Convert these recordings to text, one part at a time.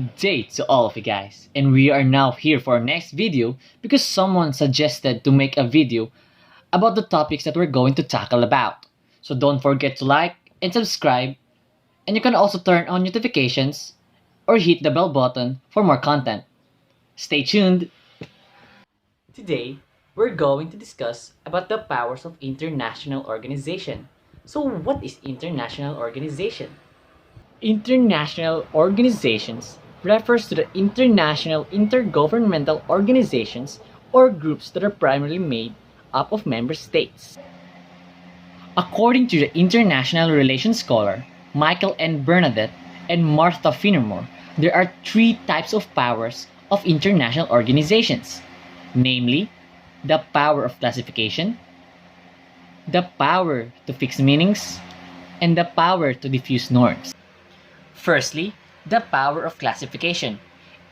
Good day to all of you guys, and we are now here for our next video because someone suggested to make a video about the topics that we're going to tackle about. So don't forget to like and subscribe, and you can also turn on notifications or hit the bell button for more content. Stay tuned! Today, we're going to discuss about the powers of international organization. So what is international organization? International organizations refers to the international intergovernmental organizations or groups that are primarily made up of member states. According to the international relations scholar Michael N. Bernadette and Martha Finnemore, there are three types of powers of international organizations, namely the power of classification, the power to fix meanings, and the power to diffuse norms. Firstly, the power of classification.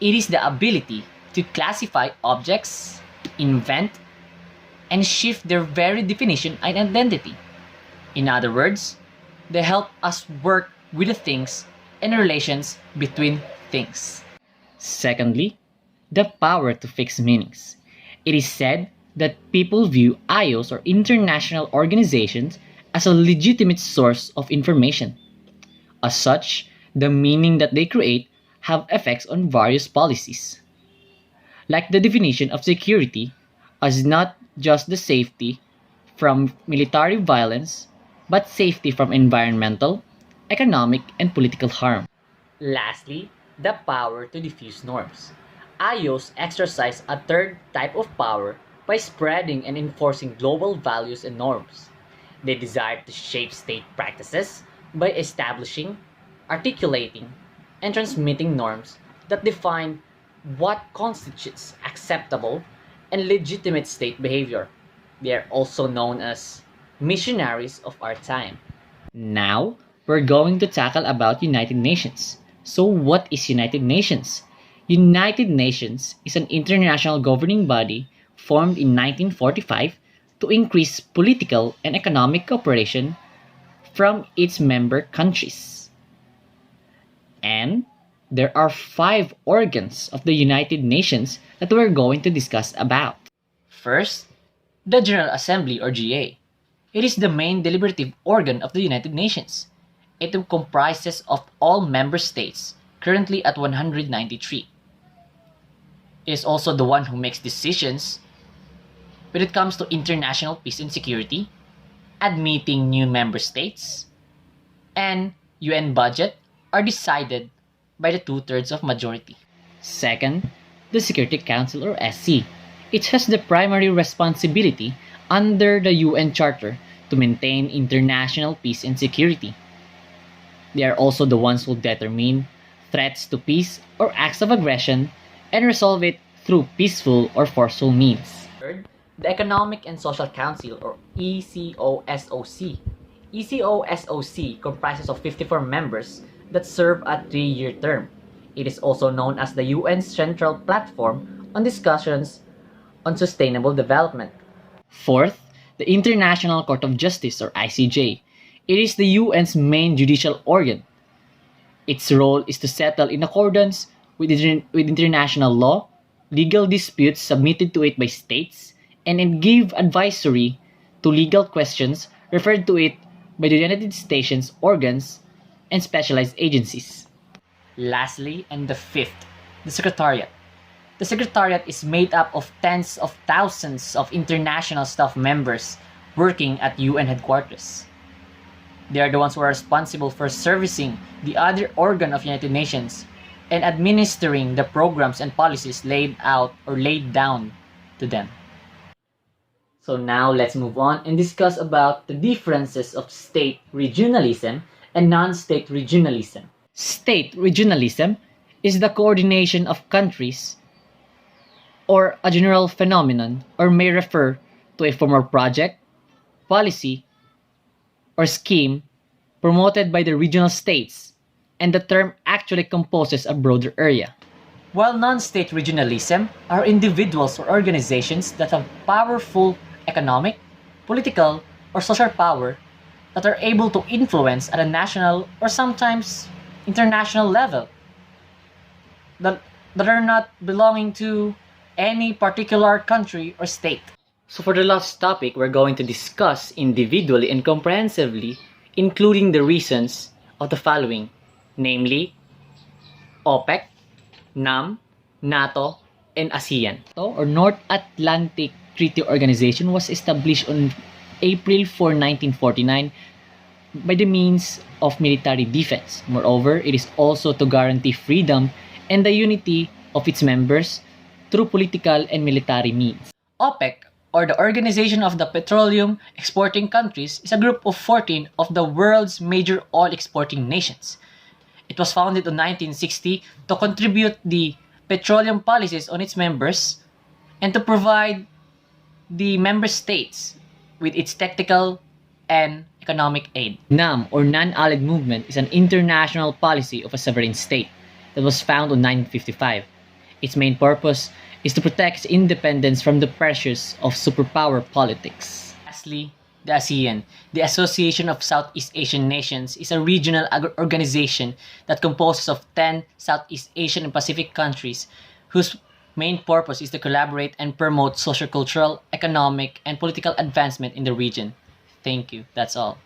It is the ability to classify objects, invent, and shift their very definition and identity. In other words, they help us work with the things and relations between things. Secondly, the power to fix meanings. It is said that people view IOs or international organizations as a legitimate source of information. As such, the meaning that they create have effects on various policies. Like the definition of security as not just the safety from military violence, but safety from environmental, economic, and political harm. Lastly, the power to diffuse norms. IOs exercise a third type of power by spreading and enforcing global values and norms. They desire to shape state practices by establishing, articulating, and transmitting norms that define what constitutes acceptable and legitimate state behavior. They are also known as missionaries of our time. Now, we're going to tackle about United Nations. So what is United Nations? United Nations is an international governing body formed in 1945 to increase political and economic cooperation from its member countries. And there are 5 organs of the United Nations that we're going to discuss about. First, the General Assembly or GA. It is the main deliberative organ of the United Nations. It comprises of all member states, currently at 193. It is also the one who makes decisions when it comes to international peace and security, admitting new member states, and UN budget are decided by the 2/3 of majority. Second, the Security Council or SC. It has the primary responsibility under the UN Charter to maintain international peace and security. They are also the ones who determine threats to peace or acts of aggression and resolve it through peaceful or forceful means. Third, the Economic and Social Council or ECOSOC. ECOSOC comprises of 54 members that serve a 3-year term. It is also known as the UN's Central Platform on Discussions on Sustainable Development. Fourth, the International Court of Justice or ICJ. It is the UN's main judicial organ. Its role is to settle in accordance with international law, legal disputes submitted to it by states, and then give advisory to legal questions referred to it by the United Nations organs and specialized agencies. Lastly, and the fifth, the Secretariat. The Secretariat is made up of tens of thousands of international staff members working at UN headquarters. They are the ones who are responsible for servicing the other organ of United Nations and administering the programs and policies laid out or laid down to them. So now let's move on and discuss about the differences of state regionalism and non-state regionalism. State regionalism is the coordination of countries or a general phenomenon or may refer to a formal project, policy, or scheme promoted by the regional states, and the term actually composes a broader area. While non-state regionalism are individuals or organizations that have powerful economic, political, or social power that are able to influence at a national or sometimes international level. that, that are not belonging to any particular country or state. So for the last topic, we're going to discuss individually and comprehensively, including the reasons of the following, namely OPEC, NAM, NATO, and ASEAN. Or North Atlantic Treaty Organization was established on April 4, 1949 by the means of military defense. Moreover, it is also to guarantee freedom and the unity of its members through political and military means. OPEC, or the Organization of the Petroleum Exporting Countries, is a group of 14 of the world's major oil exporting nations. It was founded in 1960 to contribute the petroleum policies on its members and to provide the member states with its technical and economic aid. NAM, or Non-Allied Movement, is an international policy of a sovereign state that was founded in 1955. Its main purpose is to protect independence from the pressures of superpower politics. Lastly, the ASEAN, the Association of Southeast Asian Nations, is a regional organization that composes of 10 Southeast Asian and Pacific countries whose main purpose is to collaborate and promote sociocultural, economic, and political advancement in the region. Thank you. That's all.